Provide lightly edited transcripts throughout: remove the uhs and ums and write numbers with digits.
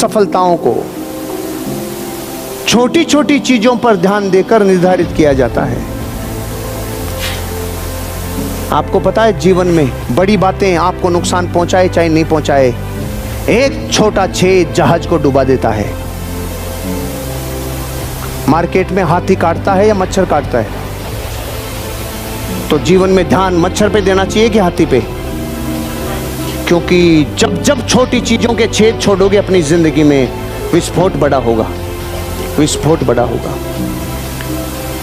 सफलताओं को छोटी छोटी चीजों पर ध्यान देकर निर्धारित किया जाता है। आपको पता है जीवन में बड़ी बातें आपको नुकसान पहुंचाए चाहे नहीं पहुंचाए, एक छोटा छेद जहाज को डुबा देता है। मार्केट में हाथी काटता है या मच्छर काटता है? तो जीवन में ध्यान मच्छर पे देना चाहिए कि हाथी पे? क्योंकि जब जब छोटी चीजों के छेद छोड़ोगे अपनी जिंदगी में, विस्फोट बड़ा होगा, विस्फोट बड़ा होगा।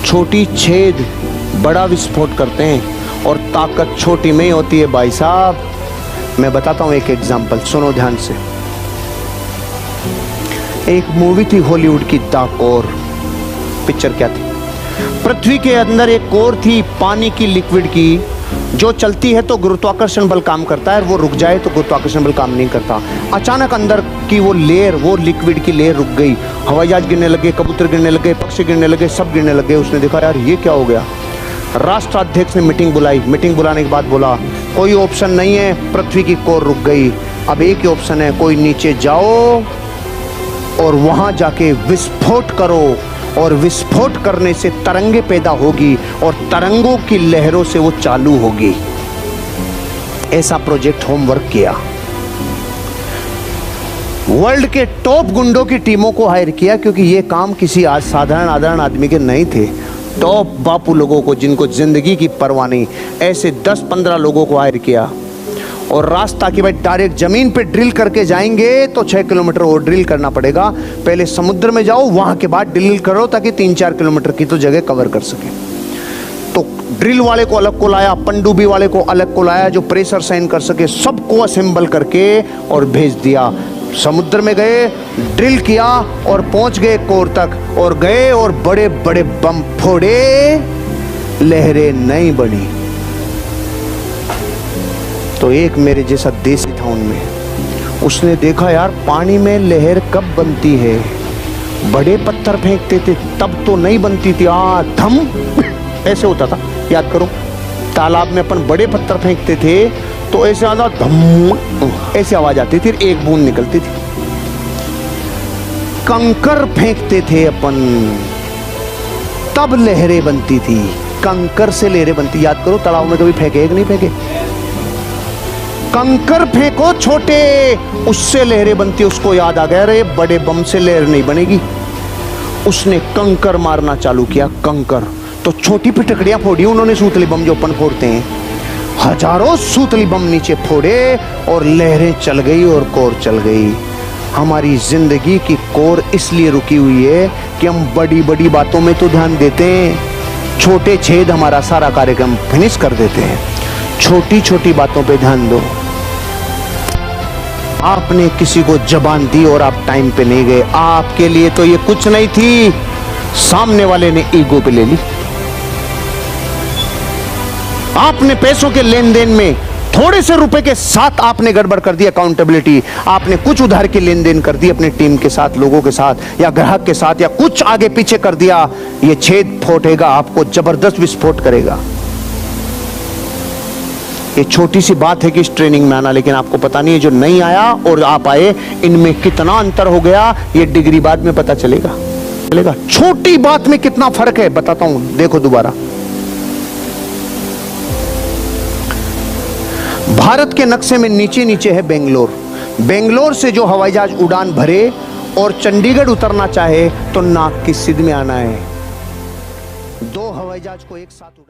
छोटी छेद बड़ा विस्फोट करते हैं और ताकत छोटी में ही होती है भाई साहब। मैं बताता हूं एक एग्जांपल, सुनो ध्यान से। एक मूवी थी हॉलीवुड की, द कोर। पिक्चर क्या थी? पृथ्वी के अंदर एक कोर थी पानी की, लिक्विड की, जो चलती है तो गुरुत्वाकर्षण बल काम करता है, वो रुक जाए तो गुरुत्वाकर्षण बल काम नहीं करता। अचानक अंदर की वो लेयर, वो लिक्विड की लेयर रुक गई। हवाई जहाज गिरने लगे, कबूतर गिरने लगे, पक्षी गिरने लगे, सब गिरने लगे। उसने देखा यार ये क्या हो गया। राष्ट्राध्यक्ष ने मीटिंग बुलाई। मीटिंग बुलाने के बाद बोला कोई ऑप्शन नहीं है, पृथ्वी की कोर रुक गई, अब एक ही ऑप्शन है, कोई नीचे जाओ और वहां जाके विस्फोट करो, और विस्फोट करने से तरंगे पैदा होगी और तरंगों की लहरों से वो चालू होगी। ऐसा प्रोजेक्ट होमवर्क किया। वर्ल्ड के टॉप गुंडों की टीमों को हायर किया, क्योंकि ये काम किसी आज साधारण आदमी के नहीं थे। टॉप बापू लोगों को, जिनको जिंदगी की परवाह नहीं, ऐसे 10-15 लोगों को हायर किया। और रास्ता कि भाई डायरेक्ट जमीन पे ड्रिल करके जाएंगे तो 6 किलोमीटर और ड्रिल करना पड़ेगा, पहले समुद्र में जाओ, वहां के बाद ड्रिल करो ताकि 3-4 किलोमीटर की तो जगह कवर कर सके। तो ड्रिल वाले को अलग को लाया, पनडुब्बी वाले को अलग को लाया, जो प्रेशर सहन कर सके, सबको असेंबल करके और भेज दिया। समुद्र में गए, ड्रिल किया और पहुंच गए कोर तक, और गए और बड़े बड़े बम फोड़े, लहरें नहीं बनी। तो एक मेरे जैसा देसी था उनमें, उसने देखा यार पानी में लहर कब बनती है। बड़े पत्थर फेंकते थे तब तो नहीं बनती थी, धम ऐसे होता था, याद करो। तालाब में अपन बड़े पत्थर फेंकते थे तो ऐसे आता धम, ऐसे आवाज आती थी, एक बूंद निकलती थी। कंकर फेंकते थे अपन तब लहरें बनती थी, कंकर से लहरें बनती। याद करो, तालाब में कभी फेंके कि नहीं फेंके? कंकर फेंको छोटे, उससे लहरें बनती। उसको याद आ गया, अरे बड़े बम से लहर नहीं बनेगी। उसने कंकर मारना चालू किया, कंकर। तो छोटी पिटकड़ियां फोड़ी उन्होंने, सूतली बम जो अपन फोड़ते हैं, हजारों सूतली बम नीचे फोड़े और लहरें चल गई और कोर चल गई। हमारी जिंदगी की कोर इसलिए रुकी हुई है कि हम बड़ी बड़ी बातों में तो ध्यान देते हैं, छोटे छेद हमारा सारा कार्यक्रम फिनिश कर देते हैं। छोटी छोटी बातों पे ध्यान दो। आपने किसी को जबान दी और आप टाइम पे नहीं गए, आपके लिए तो ये कुछ नहीं थी, सामने वाले ने ईगो पे ले ली। आपने पैसों के लेन देन में थोड़े से रुपए के साथ आपने गड़बड़ कर दी अकाउंटेबिलिटी। आपने कुछ उधार की लेन देन कर दी अपनी टीम के साथ, लोगों के साथ, या ग्राहक के साथ, या कुछ आगे पीछे कर दिया। ये छेद फूटेगा, आपको जबरदस्त विस्फोट करेगा। ये छोटी सी बात है कि इस ट्रेनिंग में आना, लेकिन आपको पता नहीं है जो नहीं आया और आप आए, इनमें कितना अंतर हो गया, ये डिग्री बाद में पता चलेगा। छोटी बात में कितना फर्क है बताता हूं, देखो दोबारा। भारत के नक्शे में नीचे नीचे है बेंगलोर। बेंगलोर से जो हवाई जहाज उड़ान भरे और चंडीगढ़ उतरना चाहे तो नाक की सिध में आना है। 2 हवाई जहाज को एक साथ उड़ाए।